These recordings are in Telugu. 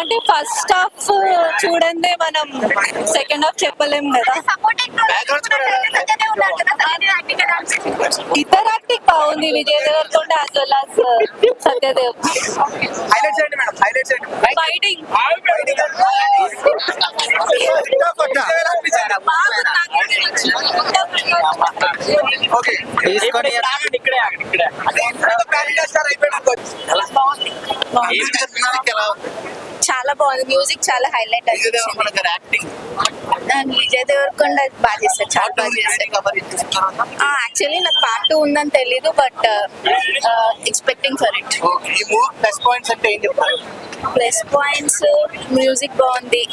అంటే ఫస్ట్ హాఫ్ చూడండి మనం సెకండ్ హాఫ్ చెప్పలేం కదా. ఇద్దరు యాక్టింగ్ బాగుంది, Vijay Deverakonda as well as Satyadev. Fighting చాలా బాగుంది, మ్యూజిక్ చాలా హైలైట్ అనిపించింది. విజయ్ దేవరకొండ బాగా చేస్తారు, చాలా బాగా చేస్తారు. యాక్చువల్లీ నాకు పార్ట్ 2 ఉందని తెలీదు, but expecting for it. Plus points music బాగుంది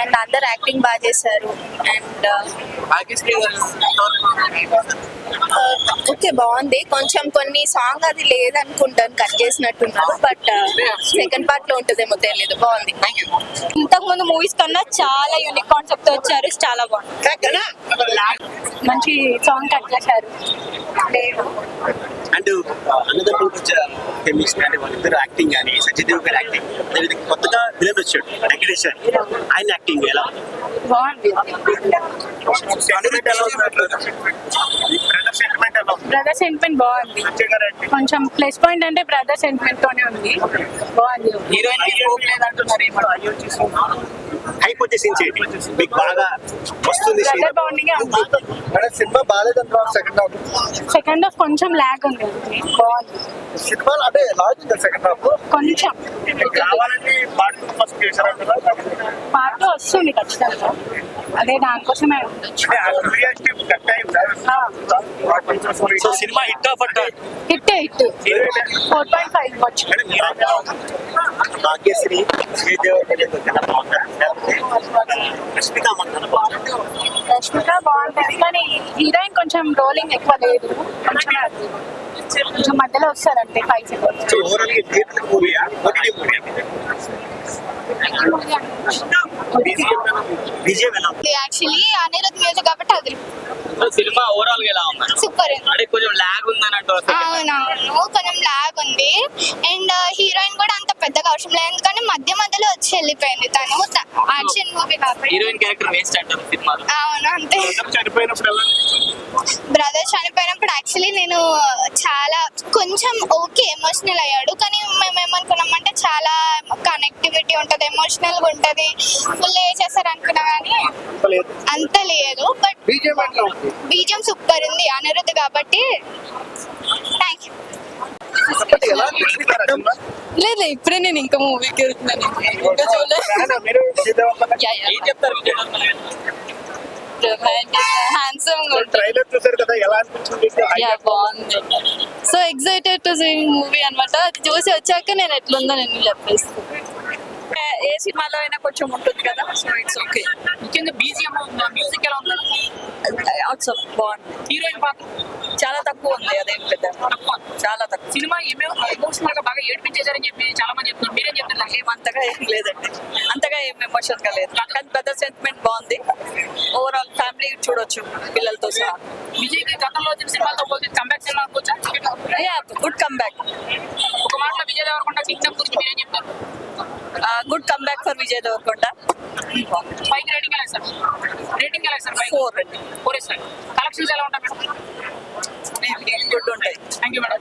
అండ్ అందరు యాక్టింగ్ బాగా చేశారు. అండ్ ఓకే బాగుంది, కొంచెం కొన్ని సాంగ్ అది లేదనుకుంటాను, కట్ చేసినట్టున్నారు. బట్ సెకండ్ పార్ట్ లో ఉంటుందేమో తెలియదు. బాగుంది. ఇంతకు ముందు మూవీస్ కన్నా చాలా యూనిక్ కాన్సెప్ట్ వచ్చారు, చాలా బాగుంది. మంచి సాంగ్ కట్ చేశారు. అండ్ అన్నదమ్ముల మధ్య కెమిస్ట్రీ అంటే వాళ్ళిద్దరు యాక్టింగ్ కానీ సత్యదేవ్ గారి యాక్టింగ్, అదేవిధంగా కొత్తగా విలన్ వచ్చాడు వెంకటేష్ ఆయన యాక్టింగ్ ఎలా బాగుంది. బ్రదర్ సెంటిమెంట్ బాగుంది. కొంచెం ప్లస్ పాయింట్ అంటే బ్రదర్ సెంటిమెంట్ తోనే ఉంది, బాగుంది. హైప్ వచ్చేసింది మీకు బాగా వస్తుంది. సినిమా బాగాలేదంటారు. సెకండ్ హాఫ్ కొంచెం ల్యాగ్ ఉంది, బాగుంది. సినిమా అంటే లాజిక్ సెకండ్ హాఫ్ కొంచెం పార్ట్ 2 వస్తుంది ఖచ్చితంగా, అదే దానికోసమే ఉండొచ్చు. So cinema hit of hit 4.5 ఇవ్వచ్చు. భాగ్యశ్రీ రష్మిక బాగుంటుంది, కానీ హీరోయిన్ కొంచెం రోలింగ్ ఎక్కువ లేదు, కొంచెం మధ్యలో వస్తారంటే 5 seconds. యాక్చువల్లీ అనిరుద్ మ్యూజిక్ కాబట్టి అది సినిమా ఓవరాల్ గా ఎలా ఉంది? సూపర్. అంటే కొంచెం లాగ్ ఉందని అంటారు. అవునవును, కొంచెం లాగ్ ఉంది. అండ్ హీరోయిన్ కూడా అంత పెద్దగా అవసరం లేదు, ఎందుకంటే మధ్యలో వచ్చి వెళ్ళిపోయింది. తను యాక్షన్ మూవీ కాబట్టి హీరోయిన్ క్యారెక్టర్ వేస్ట్ అంటారు సినిమాలో. అవును అంతే. బ్రదర్ చనిపోయినప్పుడు యాక్చువల్లీ నేను చాలా కొంచెం ఓకే ఎమోషనల్ అయ్యాడు, కానీ మేము ఏమనుకున్నామంటే చాలా కనెక్టివిటీ ఉంటుంది, ఎమోషనల్ గా ఉంటది, ఫుల్ చేస్తారు అనుకున్నా, కానీ అంత లేదు. బట్ బీజియం సూపర్ ఉంది, అనిరుద్ కాబట్టి. Thank you. లేదు, ఇప్పుడే నేను ఇంకా మూవీకి వెళ్తున్నాను, ఇంకా హ్యాండ్సమ్ బాగుంది. So excited to see movie అనమాట. అది చూసి వచ్చాక నేను ఎట్లుందో నేను చెప్పేస్తాను. ఏ సినిమాలో అయినా కొంచెం ఉంటుంది కదా, సో ఇట్స్ ఓకే. ముఖ్యంగా బీజిఎం మ్యూజిక్ ఎలా ఉంది? బాగుంది. హీరోయిన్ పాత్ర చాలా తక్కువ ఉంది, అదేం పెద్ద చాలా తక్కువ. సినిమా ఎమోషనల్ గా బాగా ఏడిపించేశారని చెప్పి చాలా మంది చెప్తున్నారు, మీరేం చెప్తున్నారు? ఏమంతగా ఏం లేదండి, అంతగా ఏం ఎమోషన్ గా లేదు, కానీ పెద్ద సెంటిమెంట్ బాగుంది. ఓవరాల్ ఫ్యామిలీ చూడొచ్చు పిల్లలతో సహా. విజయ్ కి గతంలో వచ్చిన సినిమాలతో పోతే కంబ్యాక్ సినిమా అనుకోవచ్చా? Good comeback. ఒక మాటలో విజయ్ దేవరకొండ కింగ్డమ్ గురించి మీరేం చెప్తారు? Good comeback for Vijay Deverakonda. 5 rating ఎలా సార్? రేటింగ్ ఎలా సార్? 4 4 సార్. కలెక్షన్స్ ఎలా ఉంటాయి? గుడ్ ఉంటాయి. Thank you madam.